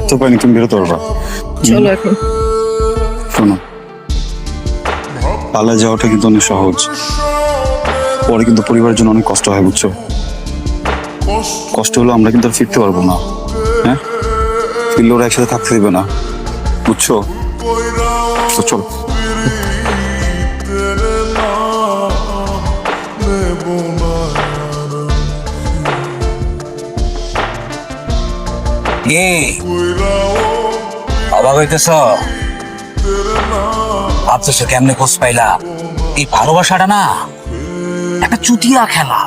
তো পাইনি, তুমি বেরোতে পারবা। চলো এখন। শোনো, পালা যাওয়াটা কিন্তু অনেক সহজ, পরে কিন্তু পরিবারের জন্য অনেক কষ্ট হয়, বুঝছো? কষ্ট হলো আমরা কিন্তু আর ফিরতে পারবো না। হ্যাঁ, ফিরলে ওরা একসাথে থাকতে দেবে না, বুঝছো? তো চলো। অবাক হইতেছ? ভাবতেছ কেমনে খোঁজ পাইলা? এই ভালোবাসাটা না একটা চুতিয়া খেলা।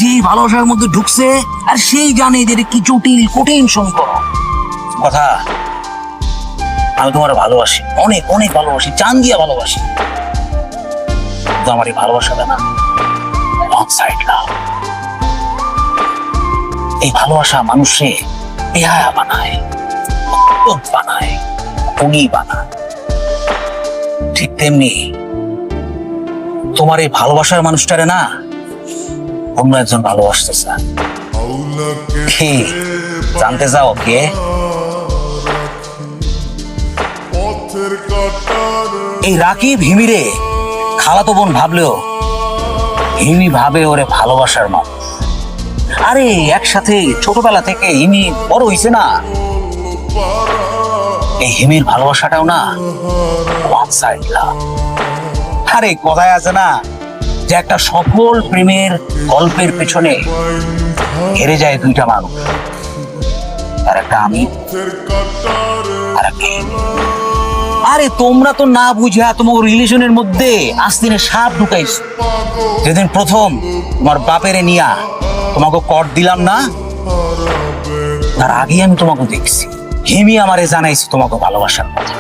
যে ভালোবাসার মধ্যে ঢুকছে আর সেই জানে যে এটা কি জটিল কঠিন সম্পর্ক। কথা, আমি তোমার ভালোবাসি, অনেক অনেক ভালোবাসি, জান দিয়া ভালোবাসি। কিন্তু আমার এই ভালোবাসাটা না ওয়ান সাইড লাভ। এই ভালোবাসা মানুষে বেহায়া বানায়, বানায়, খুনি বানায়। ঠিক তেমনি তোমার এই ভালোবাসার মানুষটারে না অন্য একজন ভালোবাসতেছে। কি জানতে চাও কে? এই রাকিব হিমিরে খালাতো বোন ভাবলেও হিমি ভাবে ওরে ভালোবাসার মানুষ। আরে একসাথে ছোটবেলা থেকে হিমি বড় হইছে না। এই হিমির ভালোবাসাটাও না ওয়ান সাইড লাভ। আরে কথায় আছে না যে একটা সফল প্রেমের গল্পের পেছনে হেরে যায় দুইটা মানুষ, আর একটা আমি আর একটা হিমি। আরে তোমরা তো না বুঝা তোমার রিলেশনের মধ্যে আস্তিনে সাপ ঢুকাইছো। যেদিন প্রথম তোমার বাপেরে নিয়া তোমাকে কর দিলাম না, তার আগে আমি তোমাকে দেখছি। হিমি আমারে জানাইছে তোমাকে ভালোবাসার কথা।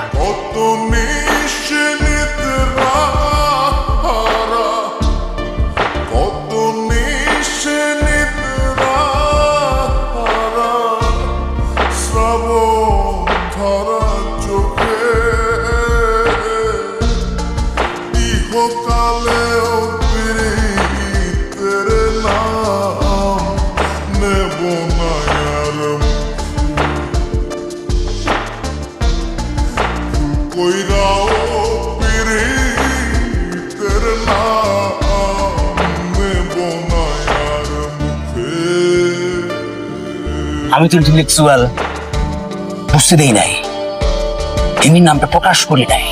আমি তো ইন্টেলেকচুয়াল, বুঝতে দেই নাই, হিমির নামটা প্রকাশ করি নাই।